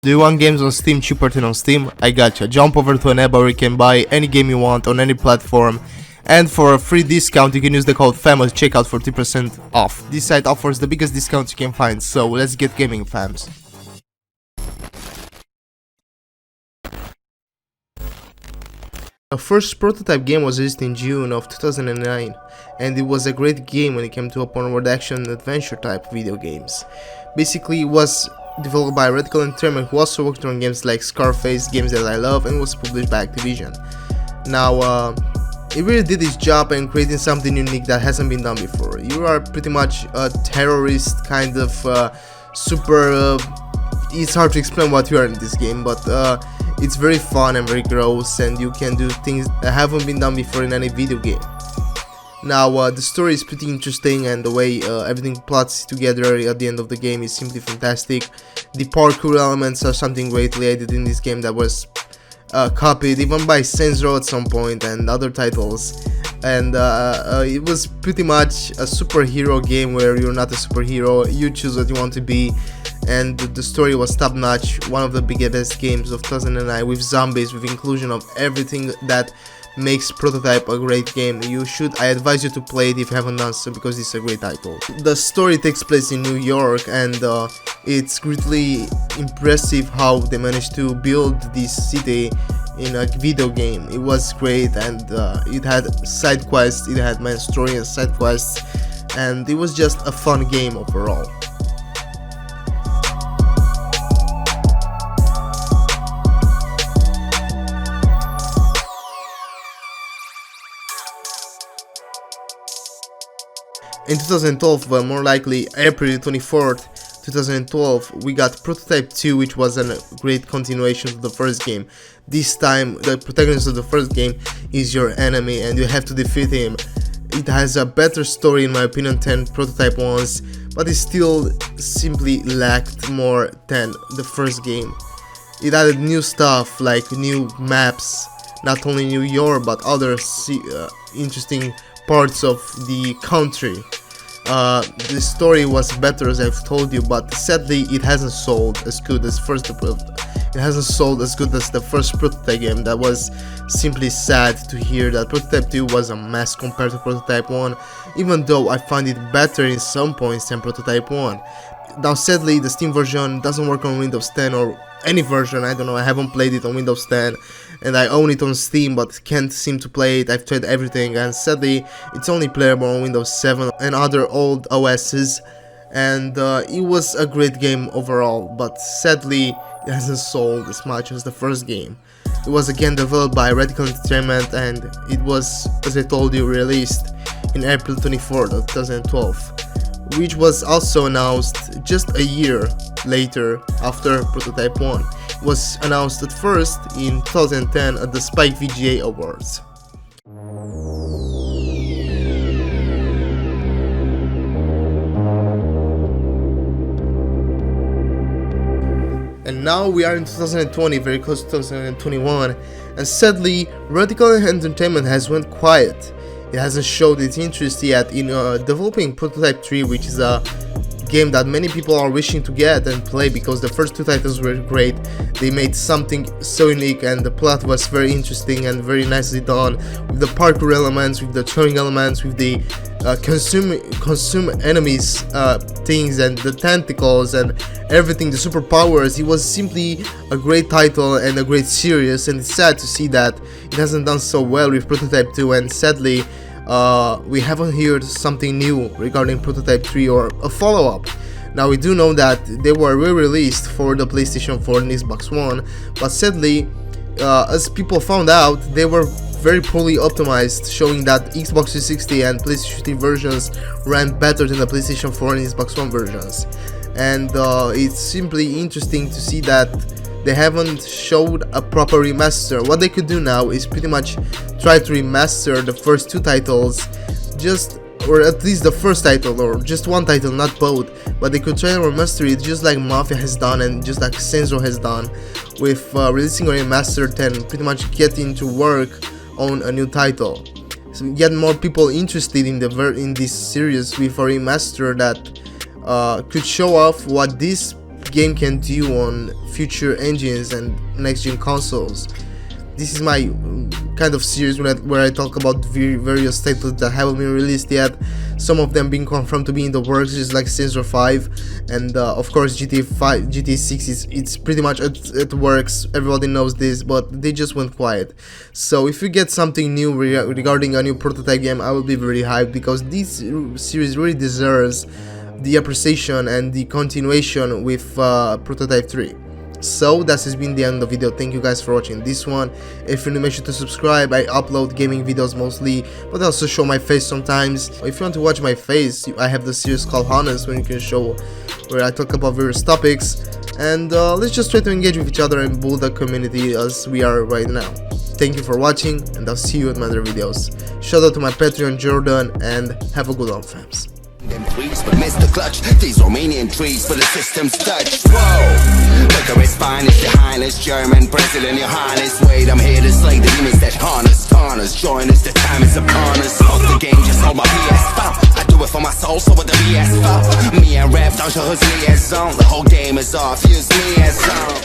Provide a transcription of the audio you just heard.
Do you want games on Steam cheaper than on Steam? I gotcha. Jump over to an app where you can buy any game you want on any platform, and for a free discount you can use the code FAMOS to check out for 30% off. This site offers the biggest discounts you can find, so let's get gaming, fams. The first prototype game was released in June of 2009, and it was a great game when it came to open-world action and adventure type video games. Basically, it was developed by Radical Entertainment, who also worked on games like Scarface, games that I love, and was published by Activision. Now, it really did its job in creating something unique that hasn't been done before. You are pretty much a terrorist kind of it's hard to explain what you are in this game, but it's very fun and very gross, and you can do things that haven't been done before in any video game. Now, the story is pretty interesting, and the way everything plots together at the end of the game is simply fantastic. The parkour elements are something greatly added in this game that was copied even by Saints Row at some point and other titles. And it was pretty much a superhero game where you're not a superhero, you choose what you want to be. And the story was top notch, one of the biggest games of 2009, with zombies, with inclusion of everything that makes Prototype a great game. I advise you to play it if you haven't done so, because it's a great title. The story takes place in New York, and it's greatly impressive how they managed to build this city in a video game. It was great, and it had side quests, it had main story and side quests, and it was just a fun game overall. In 2012, more likely April 24th, 2012, we got Prototype 2, which was a great continuation to the first game. This time, the protagonist of the first game is your enemy and you have to defeat him. It has a better story in my opinion than Prototype 1's, but it still simply lacked more than the first game. It added new stuff like new maps, not only New York but other interesting parts of the country. The story was better, as I've told you, but sadly it hasn't sold as good as the first Prototype game. That was simply sad to hear that Prototype 2 was a mess compared to Prototype 1, even though I find it better in some points than Prototype 1. Now sadly the Steam version doesn't work on Windows 10 or any version, I don't know, I haven't played it on Windows 10 and I own it on Steam but can't seem to play it. I've tried everything and sadly it's only playable on Windows 7 and other old OSs, and it was a great game overall, but sadly it hasn't sold as much as the first game. It was again developed by Radical Entertainment and it was, as I told you, released in April 24th of 2012. Which was also announced just a year later after Prototype 1. It was announced at first in 2010 at the Spike VGA Awards. And now we are in 2020, very close to 2021, and sadly Radical Entertainment has went quiet. It hasn't showed its interest yet in developing Prototype 3, which is a game that many people are wishing to get and play because the first two titles were great. They made something so unique and the plot was very interesting and very nicely done, with the parkour elements, with the throwing elements, with the consume enemies things and the tentacles and everything, the superpowers. It was simply a great title and a great series, and it's sad to see that it hasn't done so well with Prototype 2, and sadly we haven't heard something new regarding Prototype 3 or a follow-up. Now we do know that they were re-released for the PlayStation 4 and Xbox One, but sadly as people found out, they were very poorly optimized, showing that Xbox 360 and PlayStation 3 versions ran better than the PlayStation 4 and Xbox One versions. And it's simply interesting to see that they haven't showed a proper remaster. What they could do now is pretty much try to remaster the first two titles, or at least the first title, or just one title, not both, but they could try to remaster it just like Mafia has done and just like Saints Row has done, with releasing a remastered and pretty much getting to work on a new title. So get more people interested in this series with a remaster that could show off what this game can do on future engines and next-gen consoles. This is my kind of series where I talk about various titles that haven't been released yet, some of them being confirmed to be in the works, just like Saints Row 5, and of course GTA 6 it's pretty much it works, everybody knows this, but they just went quiet. So if you get something new regarding a new prototype game, I will be very hyped, because this series really deserves the appreciation and the continuation with Prototype 3. So that has been the end of the video. Thank you guys for watching this one. If you're new, make sure to subscribe. I upload gaming videos mostly, but I also show my face sometimes. If you want to watch my face, I have the series called Honest, where I talk about various topics, and let's just try to engage with each other and build a community as we are right now. Thank you for watching, and I'll see you in my other videos. Shout out to my Patreon Jordan, and have a good one, fams. Trees, but miss the clutch. These Romanian trees for the system's touch. Whoa, look at his finest, your highness, German president, your highness. Wait, I'm here to slay the demons that harness, tarn us. Join us, the time is upon us. Off the game, just hold my PS. I do it for my soul, so what the BS for? Me and rap, don't show his liaison. The whole game is off, use me as on.